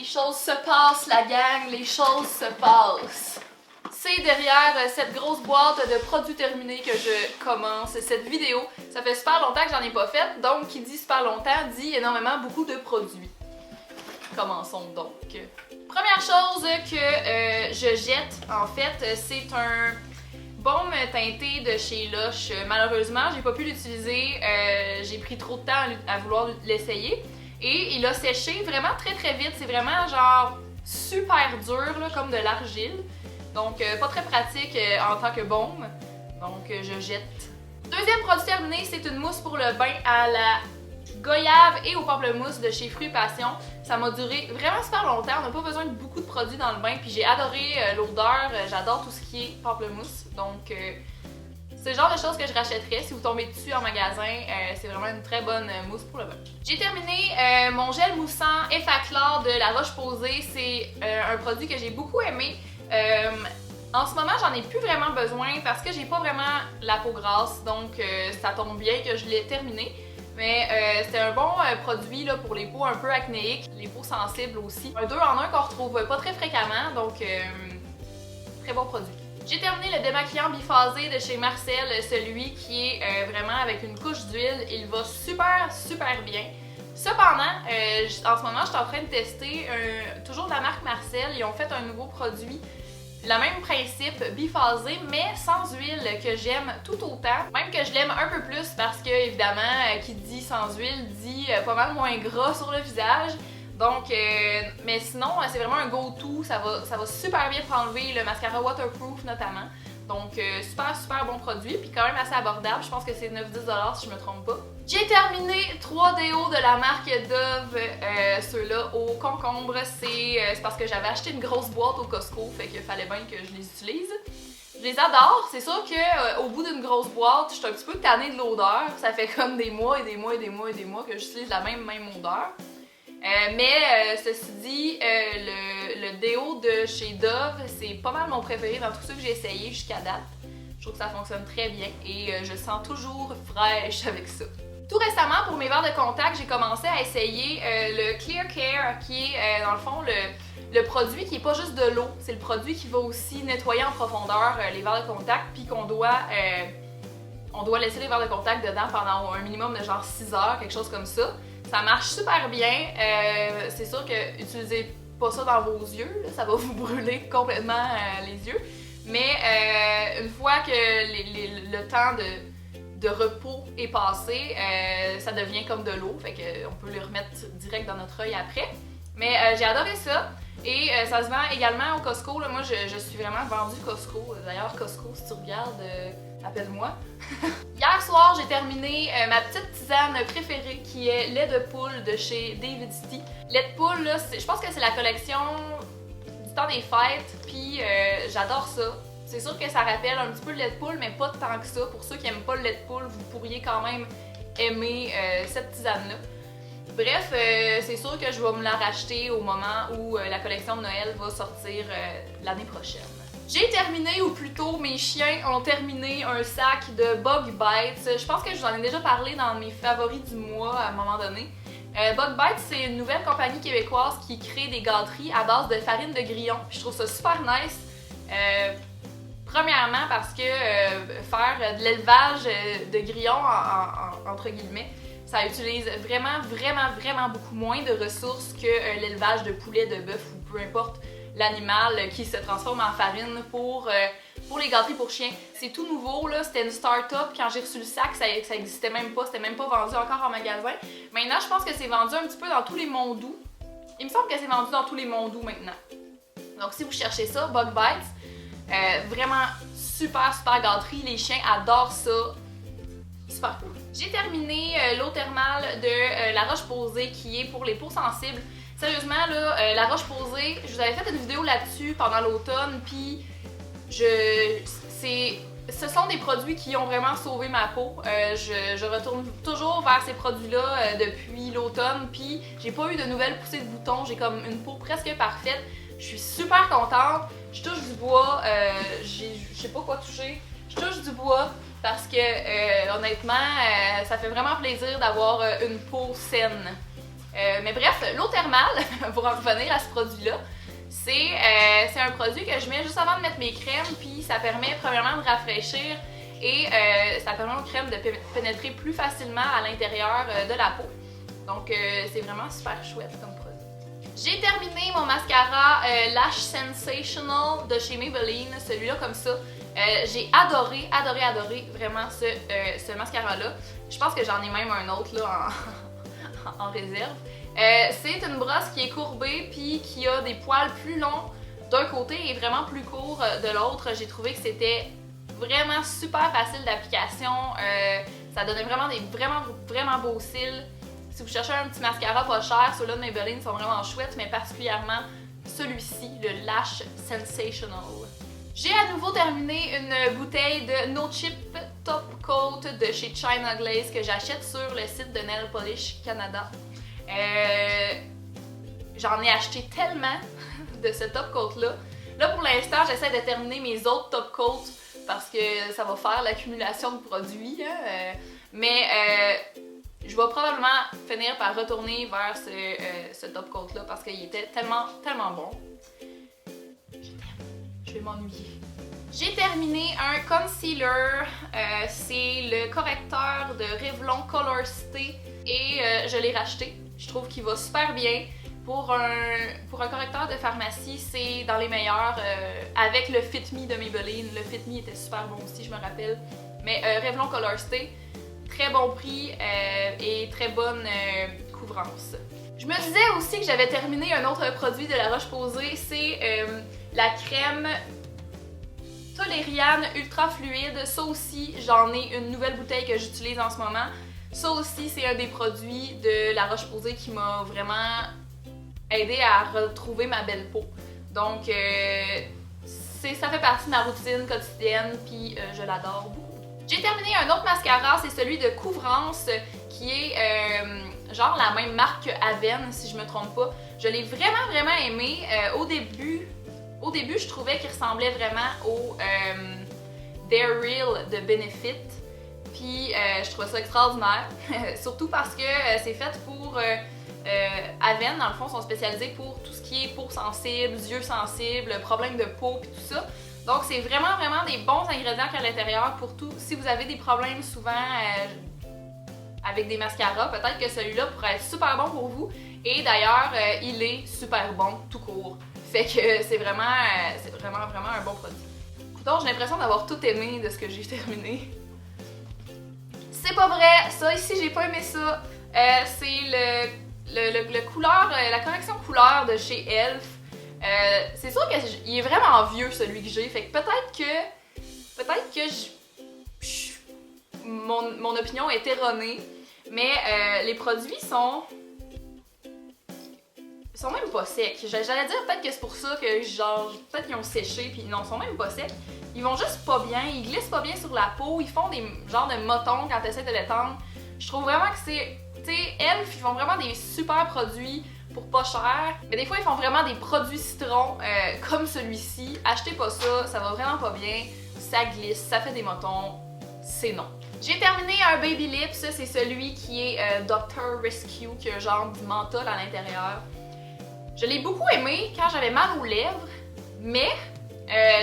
choses se passent, la gang, les choses se passent. C'est derrière cette grosse boîte de produits terminés que je commence cette vidéo. Ça fait super longtemps que j'en ai pas fait, donc qui dit super longtemps dit énormément beaucoup de produits. Commençons donc. Première chose que je jette, en fait, c'est un baume teinté de chez Lush. Malheureusement, j'ai pas pu l'utiliser, j'ai pris trop de temps à vouloir l'essayer. Et il a séché vraiment très vite, c'est vraiment genre super dur, là, comme de l'argile. Donc pas très pratique en tant que baume, donc je jette. Deuxième produit terminé, c'est une mousse pour le bain à la goyave et au pamplemousse de chez Fruits Passion. Ça m'a duré vraiment super longtemps, on n'a pas besoin de beaucoup de produits dans le bain, puis j'ai adoré l'odeur, j'adore tout ce qui est pamplemousse, donc c'est le genre de choses que je rachèterais si vous tombez dessus en magasin, c'est vraiment une très bonne mousse pour le bain. J'ai terminé mon gel moussant Effaclar de La Roche-Posay, c'est un produit que j'ai beaucoup aimé. En ce moment, j'en ai plus vraiment besoin parce que j'ai pas vraiment la peau grasse, donc ça tombe bien que je l'ai terminé. Mais c'est un bon produit là, pour les peaux un peu acnéiques, les peaux sensibles aussi. Un 2 en 1 qu'on retrouve pas très fréquemment, donc très bon produit. J'ai terminé le démaquillant biphasé de chez Marcel, celui qui est vraiment avec une couche d'huile. Il va super bien. Cependant, en ce moment, je suis en train de tester toujours de la marque Marcel. Ils ont fait un nouveau produit, le même principe, biphasé, mais sans huile, que j'aime tout autant. Même que je l'aime un peu plus parce que, évidemment, qui dit sans huile dit pas mal moins gras sur le visage. Donc, mais sinon, c'est vraiment un go-to. Ça va super bien pour enlever le mascara waterproof notamment. Donc, super bon produit, puis quand même assez abordable. Je pense que c'est 9-10$ si je me trompe pas. J'ai terminé 3 déos de la marque Dove, ceux-là au concombre. C'est parce que j'avais acheté une grosse boîte au Costco, fait qu'il fallait bien que je les utilise. Je les adore, c'est sûr que au bout d'une grosse boîte, je suis un petit peu tannée de l'odeur. Ça fait comme des mois que j'utilise la même odeur. Mais ceci dit, le déo de chez Dove, c'est pas mal mon préféré dans tous ceux que j'ai essayé jusqu'à date. Je trouve que ça fonctionne très bien et je sens toujours fraîche avec ça. Tout récemment, pour mes verres de contact, j'ai commencé à essayer le Clear Care, qui est dans le fond le produit qui est pas juste de l'eau, c'est le produit qui va aussi nettoyer en profondeur les verres de contact, puis qu'on doit laisser les verres de contact dedans pendant un minimum de genre 6 heures, quelque chose comme ça. Ça marche super bien, c'est sûr que utilisez pas ça dans vos yeux, là, ça va vous brûler complètement les yeux, mais une fois que le temps de repos est passé, ça devient comme de l'eau, fait qu'on peut le remettre direct dans notre œil après. Mais j'ai adoré ça et ça se vend également au Costco, là. Moi je suis vraiment vendue Costco, d'ailleurs Costco si tu regardes, appelle-moi. Hier soir, j'ai terminé ma petite tisane préférée qui est lait de poule de chez David City. Lait de poule, là, je pense que c'est la collection du temps des fêtes, puis j'adore ça. C'est sûr que ça rappelle un petit peu le lait de poule, mais pas tant que ça. Pour ceux qui n'aiment pas le lait de poule, vous pourriez quand même aimer cette tisane-là. Bref, c'est sûr que je vais me la racheter au moment où la collection de Noël va sortir l'année prochaine. J'ai terminé, ou plutôt mes chiens ont terminé un sac de Bug Bites. Je pense que je vous en ai déjà parlé dans mes favoris du mois à un moment donné. Bug Bites, c'est une nouvelle compagnie québécoise qui crée des gâteries à base de farine de grillon. Puis je trouve ça super nice. Premièrement parce que faire de l'élevage de grillons, entre guillemets, ça utilise vraiment beaucoup moins de ressources que l'élevage de poulet, de bœuf ou peu importe l'animal qui se transforme en farine pour les gâteries pour chiens. C'est tout nouveau, là, c'était une start-up. Quand j'ai reçu le sac, ça existait même pas, c'était même pas vendu encore en magasin. Maintenant, je pense que c'est vendu un petit peu dans tous les mondoux. Il me semble que c'est vendu dans tous les mondoux maintenant. Donc si vous cherchez ça, Bug Bites, vraiment super gâterie, les chiens adorent ça. Super cool. J'ai terminé l'eau thermale de La Roche-Posay qui est pour les peaux sensibles. Sérieusement, là, La Roche-Posay, je vous avais fait une vidéo là-dessus pendant l'automne, puis ce sont des produits qui ont vraiment sauvé ma peau. Je retourne toujours vers ces produits-là depuis l'automne, puis j'ai pas eu de nouvelles poussées de boutons, j'ai comme une peau presque parfaite. Je suis super contente, je touche du bois, je sais pas quoi toucher, je touche du bois parce que honnêtement, ça fait vraiment plaisir d'avoir une peau saine. Mais bref, l'eau thermale, pour en revenir à ce produit-là, c'est un produit que je mets juste avant de mettre mes crèmes, puis ça permet premièrement de rafraîchir et ça permet aux crèmes de pénétrer plus facilement à l'intérieur de la peau. Donc c'est vraiment super chouette comme produit. J'ai terminé mon mascara Lash Sensational de chez Maybelline, celui-là comme ça. J'ai adoré vraiment ce mascara-là. Je pense que j'en ai même un autre là en réserve. C'est une brosse qui est courbée puis qui a des poils plus longs d'un côté et vraiment plus courts de l'autre. J'ai trouvé que c'était vraiment super facile d'application. Ça donnait vraiment des vraiment beaux cils. Si vous cherchez un petit mascara pas cher, ceux-là de Maybelline sont vraiment chouettes, mais particulièrement celui-ci, le Lash Sensational. J'ai à nouveau terminé une bouteille de No Chip Top Coat de chez China Glaze que j'achète sur le site de Nail Polish Canada. J'en ai acheté tellement de ce top coat-là. Là, pour l'instant, j'essaie de terminer mes autres top coats parce que ça va faire l'accumulation de produits. Hein, je vais probablement finir par retourner vers ce top coat-là parce qu'il était tellement bon. Je vais m'ennuyer. J'ai terminé un concealer. C'est le correcteur de Revlon Color Stay et je l'ai racheté. Je trouve qu'il va super bien. Pour un correcteur de pharmacie, c'est dans les meilleurs avec le Fit Me de Maybelline. Le Fit Me était super bon aussi, je me rappelle. Mais Revlon Color Stay, très bon prix et très bonne couvrance. Je me disais aussi que j'avais terminé un autre produit de La Roche-Posay, c'est la crème Toleriane Ultra Fluide. Ça aussi, j'en ai une nouvelle bouteille que j'utilise en ce moment. Ça aussi, c'est un des produits de La Roche-Posay qui m'a vraiment aidé à retrouver ma belle peau. Donc, ça fait partie de ma routine quotidienne, puis je l'adore beaucoup. J'ai terminé un autre mascara, c'est celui de Couvrance, qui est genre la même marque que Avène, si je me trompe pas. Je l'ai vraiment aimé. Au début, je trouvais qu'il ressemblait vraiment au They're Real de Benefit. Puis je trouvais ça extraordinaire, surtout parce que c'est fait pour Avène, dans le fond, sont spécialisés pour tout ce qui est peau sensible, yeux sensibles, problèmes de peau puis tout ça. Donc c'est vraiment des bons ingrédients qu'il y a à l'intérieur pour tout. Si vous avez des problèmes souvent avec des mascaras, peut-être que celui-là pourrait être super bon pour vous. Et d'ailleurs, il est super bon tout court. Fait que c'est vraiment un bon produit. Donc j'ai l'impression d'avoir tout aimé de ce que j'ai terminé. C'est pas vrai, ça ici j'ai pas aimé ça. C'est le couleur, la correction couleur de chez Elf. C'est sûr qu'il est vraiment vieux celui que j'ai, fait que peut-être que mon opinion est erronée, mais les produits sont même pas secs. J'allais dire peut-être que c'est pour ça que genre peut-être qu'ils ont séché puis non, ils sont même pas secs. Ils vont juste pas bien, ils glissent pas bien sur la peau, ils font des genres de motons quand tu essaies de l'étendre. Je trouve vraiment que c'est, tu sais, Elf, ils font vraiment des super produits pour pas cher, mais des fois ils font vraiment des produits citron comme celui-ci. Achetez pas ça, ça va vraiment pas bien, ça glisse, ça fait des motons, c'est non. J'ai terminé un Baby Lips, c'est celui qui est Dr. Rescue, qui a genre du menthol à l'intérieur. Je l'ai beaucoup aimé quand j'avais mal aux lèvres, mais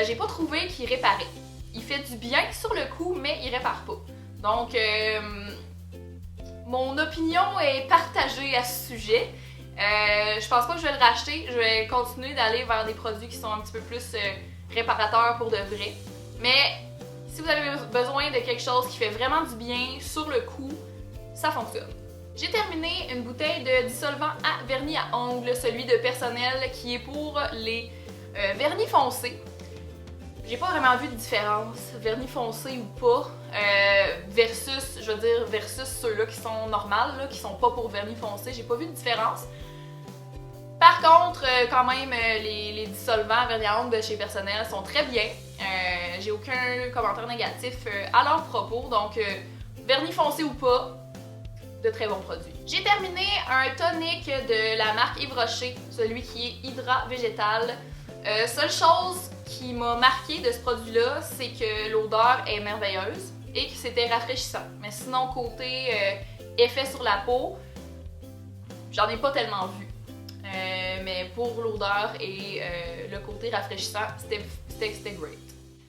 j'ai pas trouvé qu'il réparait. Il fait du bien sur le coup, mais il répare pas. Donc, mon opinion est partagée à ce sujet. Je pense pas que je vais le racheter. Je vais continuer d'aller vers des produits qui sont un petit peu plus réparateurs pour de vrai. Mais si vous avez besoin de quelque chose qui fait vraiment du bien sur le coup, ça fonctionne. J'ai terminé une bouteille de dissolvant à vernis à ongles, celui de Personnel, qui est pour les vernis foncés. J'ai pas vraiment vu de différence, vernis foncé ou pas, versus ceux-là qui sont normales, là, qui sont pas pour vernis foncé. J'ai pas vu de différence. Par contre, quand même, les dissolvants à vernis à ongles de chez Personnel sont très bien. J'ai aucun commentaire négatif à leur propos, donc vernis foncé ou pas, de très bons produits. J'ai terminé un tonic de la marque Yves Rocher, celui qui est Hydra Végétal. Seule chose qui m'a marqué de ce produit-là, c'est que l'odeur est merveilleuse et que c'était rafraîchissant. Mais sinon, côté effet sur la peau, J'en ai pas tellement vu. Mais pour l'odeur et le côté rafraîchissant, c'était great.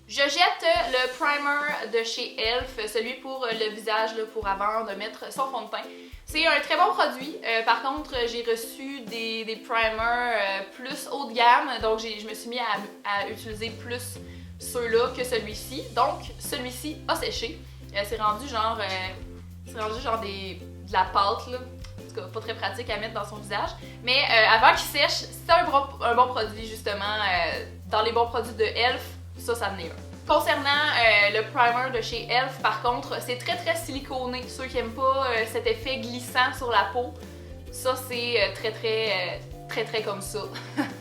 Je jette le primer de chez Elf, celui pour le visage là, pour avant de mettre son fond de teint. C'est un très bon produit. Par contre, j'ai reçu des primers plus haut de gamme, donc je me suis mis à utiliser plus ceux-là que celui-ci. Donc, celui-ci a séché. C'est rendu genre de la pâte, là. En tout cas, pas très pratique à mettre dans son visage. Mais avant qu'il sèche, c'est un bon produit, justement. Dans les bons produits de Elf, ça en est un. Concernant le primer de chez Elf, par contre, c'est très très siliconé. Ceux qui n'aiment pas cet effet glissant sur la peau, ça c'est très comme ça.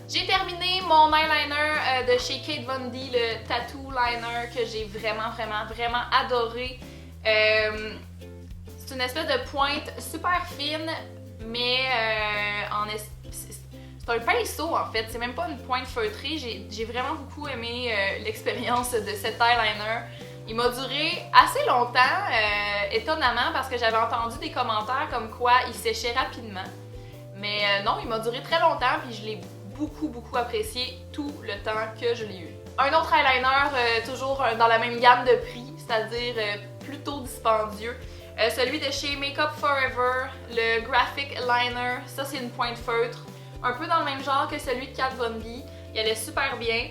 J'ai terminé mon eyeliner de chez Kate Von D, le Tattoo Liner, que j'ai vraiment adoré. C'est une espèce de pointe super fine, mais c'est un pinceau en fait, c'est même pas une pointe feutrée. J'ai vraiment beaucoup aimé l'expérience de cet eyeliner. Il m'a duré assez longtemps, étonnamment, parce que j'avais entendu des commentaires comme quoi il séchait rapidement. Mais non, il m'a duré très longtemps, puis je l'ai beaucoup apprécié tout le temps que je l'ai eu. Un autre eyeliner, toujours dans la même gamme de prix, c'est-à-dire plutôt dispendieux. Celui de chez Makeup Forever, le Graphic Liner, ça c'est une pointe feutre. Un peu dans le même genre que celui de Kat Von D. Il allait super bien.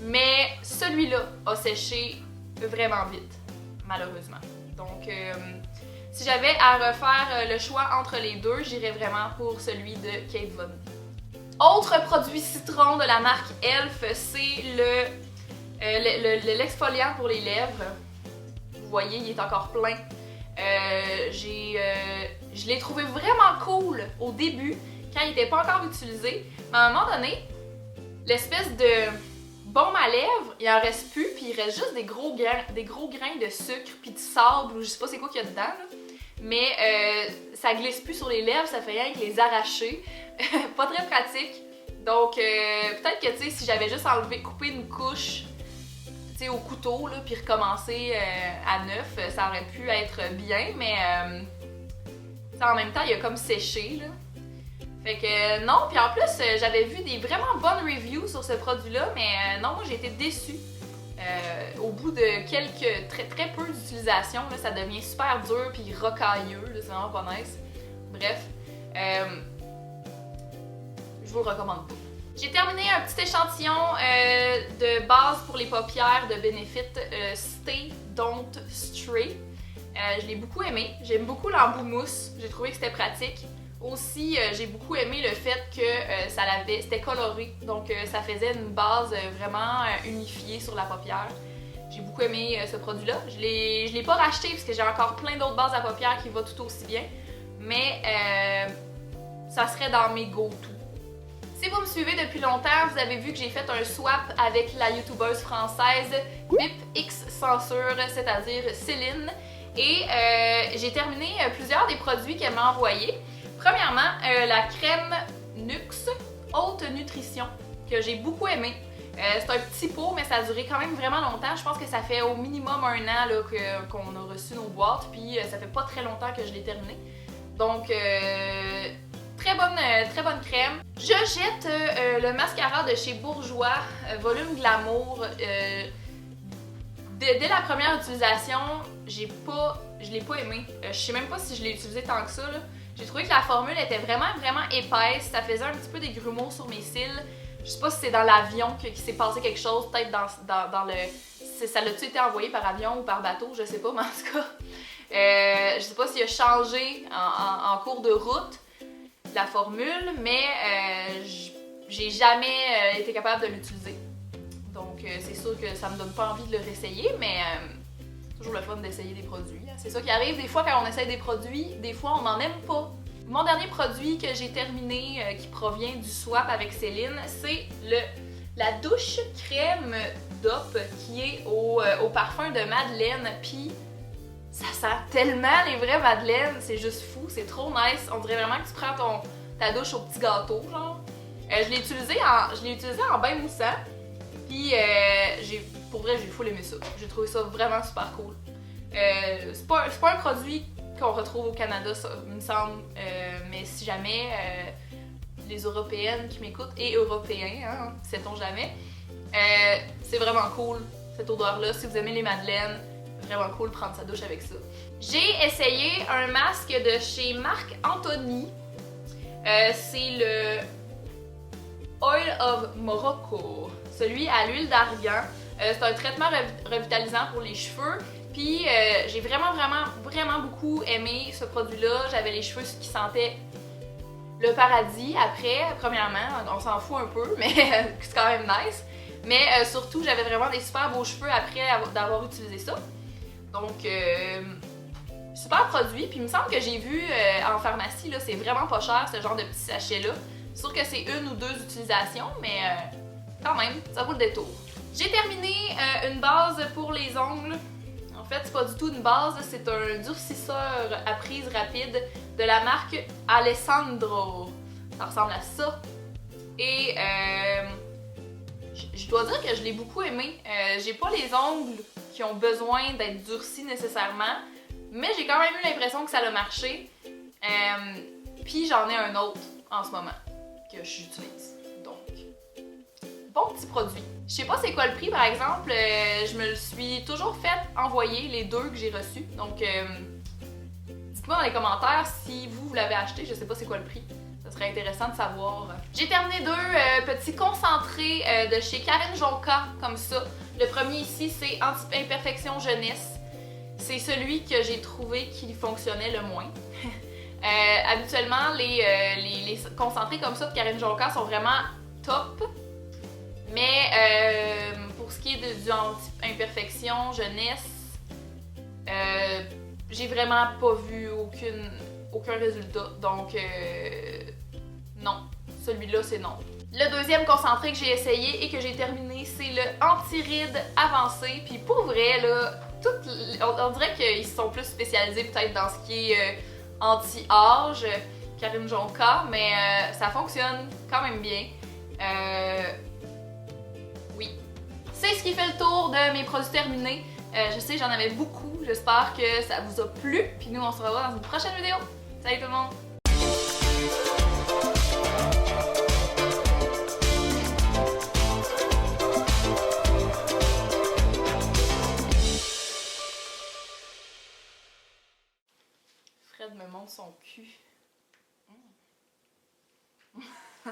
Mais celui-là a séché vraiment vite, malheureusement. Donc, si j'avais à refaire le choix entre les deux, j'irais vraiment pour celui de Kate Von D. Autre produit citron de la marque Elf, c'est l'exfoliant pour les lèvres. Vous voyez, il est encore plein. Je l'ai trouvé vraiment cool au début, quand il n'était pas encore utilisé. Mais à un moment donné, l'espèce de baume à lèvres, il en reste plus, puis il reste juste des gros grains de sucre, puis de sable, ou je sais pas c'est quoi qu'il y a dedans. Là. Mais ça glisse plus sur les lèvres, ça fait rien que les arracher. Pas très pratique. Donc peut-être que tu sais, si j'avais juste coupé une couche au couteau, là, puis recommencer à neuf, ça aurait pu être bien, mais en même temps, il a comme séché, là. Fait que non, puis en plus, j'avais vu des vraiment bonnes reviews sur ce produit-là, mais non, moi j'ai été déçue. Au bout de très peu d'utilisation, ça devient super dur puis rocailleux, c'est vraiment pas nice. Bref, je vous le recommande pas. J'ai terminé un petit échantillon de base pour les paupières de Benefit, Stay Don't Stray. Je l'ai beaucoup aimé. J'aime beaucoup l'embout mousse. J'ai trouvé que c'était pratique. Aussi, j'ai beaucoup aimé le fait que c'était coloré. Donc, ça faisait une base vraiment unifiée sur la paupière. J'ai beaucoup aimé ce produit-là. Je l'ai pas racheté parce que j'ai encore plein d'autres bases à paupières qui vont tout aussi bien. Mais ça serait dans mes go-to. Si vous me suivez depuis longtemps, vous avez vu que j'ai fait un swap avec la youtubeuse française Bip X Censure, c'est-à-dire Céline. Et j'ai terminé plusieurs des produits qu'elle m'a envoyés. Premièrement, la crème Nuxe Haute Nutrition, que j'ai beaucoup aimé. C'est un petit pot, mais ça a duré quand même vraiment longtemps. Je pense que ça fait au minimum 1 an qu'on a reçu nos boîtes, puis ça fait pas très longtemps que je l'ai terminé. Donc, très bonne crème. Je jette le mascara de chez Bourjois, Volume Glamour. Dès la première utilisation, je l'ai pas aimé. Je sais même pas si je l'ai utilisé tant que ça. J'ai trouvé que la formule était vraiment épaisse. Ça faisait un petit peu des grumeaux sur mes cils. Je sais pas si c'est dans l'avion qu'il s'est passé quelque chose, peut-être dans le... Ça l'a-tu été envoyé par avion ou par bateau, je sais pas, mais en tout cas... je sais pas s'il a changé en cours de route la formule, mais j'ai jamais été capable de l'utiliser. Donc c'est sûr que ça me donne pas envie de le réessayer, mais c'est toujours le fun d'essayer des produits. C'est ça qui arrive des fois quand on essaye des produits, des fois on n'en aime pas. Mon dernier produit que j'ai terminé, qui provient du swap avec Céline, c'est la douche crème DOP qui est au parfum de Madeleine. Puis ça sent tellement les vraies Madeleines, c'est juste fou, c'est trop nice. On dirait vraiment que tu prends ta douche au petit gâteau, genre. Je l'ai utilisé en bain moussant. Puis pour vrai, j'ai full aimé ça. J'ai trouvé ça vraiment super cool. C'est pas un produit qu'on retrouve au Canada, ça, il me semble. Mais si jamais les Européennes qui m'écoutent et Européens, hein, sait-on jamais, c'est vraiment cool cette odeur-là. Si vous aimez les madeleines, vraiment cool de prendre sa douche avec ça. J'ai essayé un masque de chez Marc Anthony. C'est le Oil of Morocco, celui à l'huile d'argan. C'est un traitement revitalisant pour les cheveux. Puis j'ai vraiment beaucoup aimé ce produit-là. J'avais les cheveux qui sentaient le paradis après, premièrement. On s'en fout un peu, mais c'est quand même nice. Mais surtout, j'avais vraiment des super beaux cheveux après d'avoir utilisé ça. Donc, super produit. Puis il me semble que j'ai vu en pharmacie, là, c'est vraiment pas cher ce genre de petits sachets-là. C'est sûr que c'est 1 ou 2 utilisations, mais quand même, ça vaut le détour. J'ai terminé une base pour les ongles. En fait, c'est pas du tout une base, c'est un durcisseur à prise rapide de la marque Alessandro. Ça ressemble à ça. Et je dois dire que je l'ai beaucoup aimé. J'ai pas les ongles qui ont besoin d'être durcis nécessairement, mais j'ai quand même eu l'impression que ça a marché. Puis j'en ai un autre en ce moment que j'utilise. Donc, bon petit produit. Je sais pas c'est quoi le prix par exemple, je me le suis toujours fait envoyer les 2 que j'ai reçus. Donc, dites-moi dans les commentaires si vous l'avez acheté, je sais pas c'est quoi le prix. Ça serait intéressant de savoir. J'ai terminé 2 petits concentrés de chez Karine Jonca, comme ça. Le premier ici, c'est Anti-Imperfection Jeunesse. C'est celui que j'ai trouvé qui fonctionnait le moins. Habituellement, les concentrés comme ça de Karine Jonca sont vraiment top. Mais pour ce qui est du Anti-Imperfection Jeunesse, j'ai vraiment pas vu aucun résultat. Donc, non. Celui-là, c'est non. Le deuxième concentré que j'ai essayé et que j'ai terminé, c'est le Anti-Rides Avancé. Puis pour vrai, là, on dirait qu'ils sont plus spécialisés peut-être dans ce qui est anti-âge, Karine Jonca, mais ça fonctionne quand même bien. Oui. C'est ce qui fait le tour de mes produits terminés. Je sais, j'en avais beaucoup. J'espère que ça vous a plu. Puis nous, on se revoit dans une prochaine vidéo. Salut tout le monde! Fred me montre son cul.